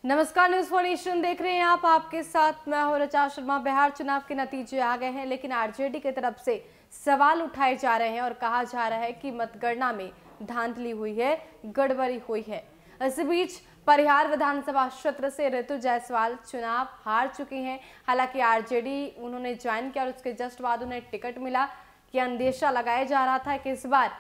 नमस्कार, news for nation देख रहे हैं आप। आपके साथ मैं हूं ऋचा शर्मा। बिहार चुनाव के नतीजे आ गए हैं, लेकिन आरजेडी की तरफ से सवाल उठाए जा रहे हैं और कहा जा रहा है कि मतगणना में धांधली हुई है, गड़बड़ी हुई है। इस बीच परिहार विधानसभा क्षेत्र से ऋतु जायसवाल चुनाव हार चुकी हैं। हालांकि आरजेडी उन्होंने ज्वाइन किया और उसके जस्ट बाद उन्हें टिकट मिला कि अंदेशा लगाया जा रहा था कि इस बार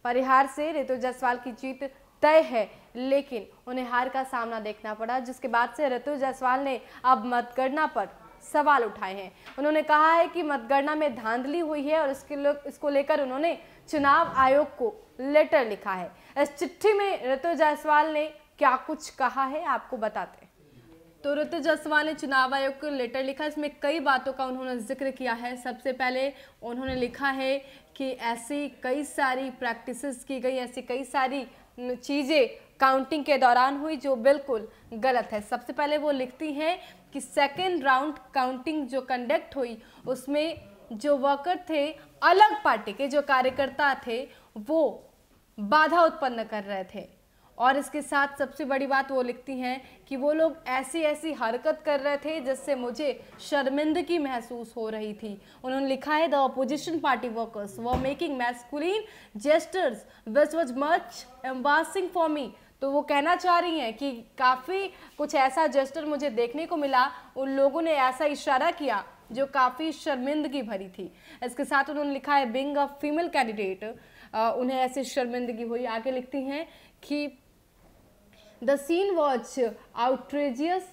परिहार से ऋतु जायसवाल की जीत तय है, लेकिन उन्हें हार का सामना देखना पड़ा, जिसके बाद से ऋतु जायसवाल ने अब मतगणना पर सवाल उठाए हैं। उन्होंने कहा है कि मतगणना में धांधली हुई है और इसको लेकर उन्होंने चुनाव आयोग को लेटर लिखा है। इस चिट्ठी में ऋतु जायसवाल ने क्या कुछ कहा है, आपको बताते हैं। तो ऋतु जायसवाल ने चुनाव आयोग को लेटर लिखा, इसमें कई बातों का उन्होंने जिक्र किया है। सबसे पहले उन्होंने लिखा है कि ऐसी कई सारी प्रैक्टिसेस की गई, ऐसी कई सारी चीज़ें काउंटिंग के दौरान हुई जो बिल्कुल गलत है। सबसे पहले वो लिखती हैं कि सेकेंड राउंड काउंटिंग जो कंडक्ट हुई उसमें जो वर्कर थे, अलग पार्टी के जो कार्यकर्ता थे, वो बाधा उत्पन्न कर रहे थे। और इसके साथ सबसे बड़ी बात वो लिखती हैं कि वो लोग ऐसी ऐसी हरकत कर रहे थे जिससे मुझे शर्मिंदगी महसूस हो रही थी। उन्होंने लिखा है the opposition party workers were making masculine gestures which was much embarrassing for me. तो वो कहना चाह रही हैं कि काफ़ी कुछ ऐसा जेस्टर मुझे देखने को मिला, उन लोगों ने ऐसा इशारा किया जो काफ़ी शर्मिंदगी भरी थी। इसके साथ उन्होंने लिखा है बीइंग अ फीमेल कैंडिडेट, उन्हें ऐसी शर्मिंदगी हुई। आगे लिखती हैं कि The scene was outrageous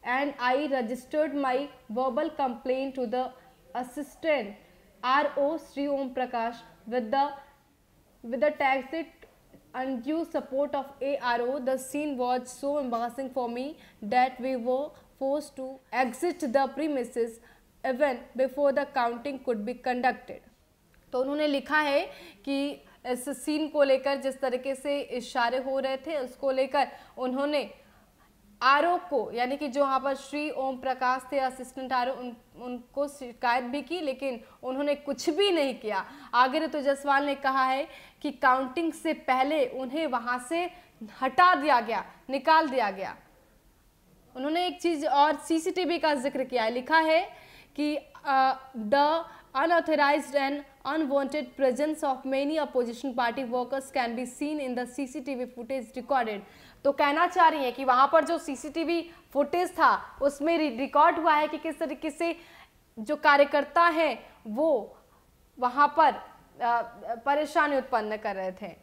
and I registered my verbal complaint to the assistant RO Sri Om Prakash with the tacit undue support of ARO. The scene was so embarrassing for me that we were forced to exit the premises even before the counting could be conducted. तो उन्होंने लिखा है कि इस scene को लेकर जिस तरीके से इशारे हो रहे थे उसको लेकर उन्होंने आरओ को, यानी कि जो वहाँ पर श्री ओम प्रकाश थे असिस्टेंट आरओ, उनको शिकायत भी की, लेकिन उन्होंने कुछ भी नहीं किया। आगे ऋतु जायसवाल ने कहा है कि काउंटिंग से पहले उन्हें वहाँ से हटा दिया गया, निकाल दिया गया। उन्होंने एक चीज़ और सीसीटीवी का जिक्र किया है। लिखा है कि the unauthorized and unwanted presence of many opposition party workers can be seen in the CCTV footage recorded। तो कहना चाह रही है कि वहाँ पर जो सीसीटीवी फुटेज था उसमें रिकॉर्ड हुआ है कि किस तरीके से जो कार्यकर्ता हैं वो वहाँ पर परेशानी उत्पन्न कर रहे थे।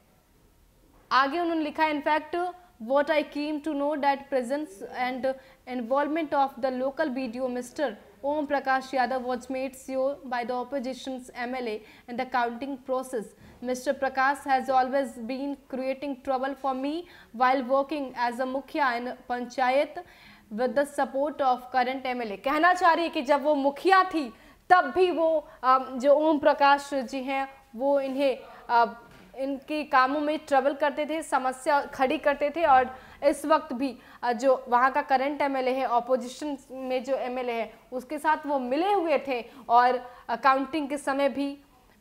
आगे उन्होंने लिखा है in fact what I came to know that presence and involvement of the local BDO Mr. Om Prakash Yadav was made sure by the opposition's MLA in the counting process. Mr. Prakash has always been creating trouble for me while working as a मुखिया in panchayat with the support of current MLA। कहना चाह रही है कि जब वो मुखिया थी तब भी वो जो ओम प्रकाश जी हैं वो इनके कामों में ट्रबल करते थे, समस्या खड़ी करते थे। और इस वक्त भी जो वहाँ का करंट एमएलए है, ऑपोजिशन में जो एमएलए है, उसके साथ वो मिले हुए थे और काउंटिंग के समय भी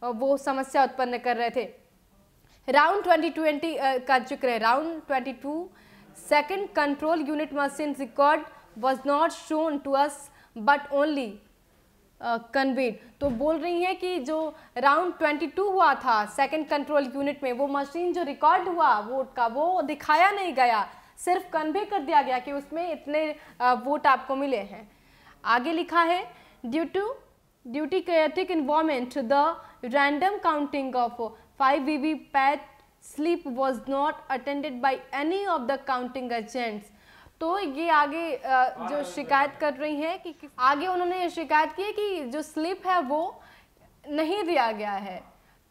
वो समस्या उत्पन्न कर रहे थे। राउंड 2020 का जिक्र है। Round 22 second control unit machine record was not shown to us but only conveyed. तो बोल रही हैं कि जो राउंड 22 हुआ था सेकंड कंट्रोल यूनिट में, वो मशीन जो रिकॉर्ड हुआ वोट का वो दिखाया नहीं गया, सिर्फ कन्वे कर दिया गया कि उसमें इतने वोट आपको मिले हैं। आगे लिखा है duty chaotic environment the random counting of 5 VVPAT slip was not attended by any of the counting agents। तो ये आगे जो शिकायत कर रही हैं कि आगे उन्होंने ये शिकायत की है कि जो स्लिप है वो नहीं दिया गया है।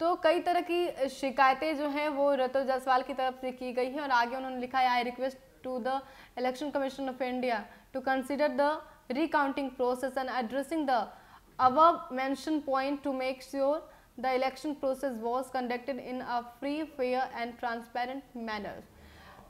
तो कई तरह की शिकायतें जो हैं वो ऋतु जायसवाल की तरफ से की गई हैं। और आगे उन्होंने लिखा है I request to the Election Commission of India to consider the recounting process and addressing the above mentioned point to make sure the election process was conducted in a free, fair and transparent manner।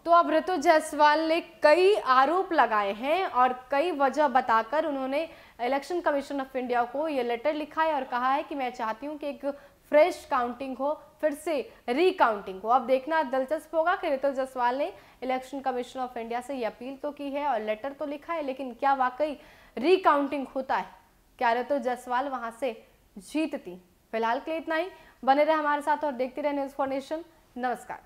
तो अब ऋतु जायसवाल ने कई आरोप लगाए हैं और कई वजह बताकर उन्होंने इलेक्शन कमीशन ऑफ इंडिया को ये लेटर लिखा है और कहा है कि मैं चाहती हूँ कि एक फ्रेश काउंटिंग हो, फिर से रिकाउंटिंग हो। अब देखना दिलचस्प होगा कि ऋतु जायसवाल ने इलेक्शन कमीशन ऑफ इंडिया से ये अपील तो की है और लेटर तो लिखा है, लेकिन क्या वाकई रिकाउंटिंग होता है? क्या ऋतु जायसवाल वहां से जीतती? फिलहाल के लिए इतना ही। बने रहे हमारे साथ और देखते रहे न्यूज़ फॉर नेशन। नमस्कार।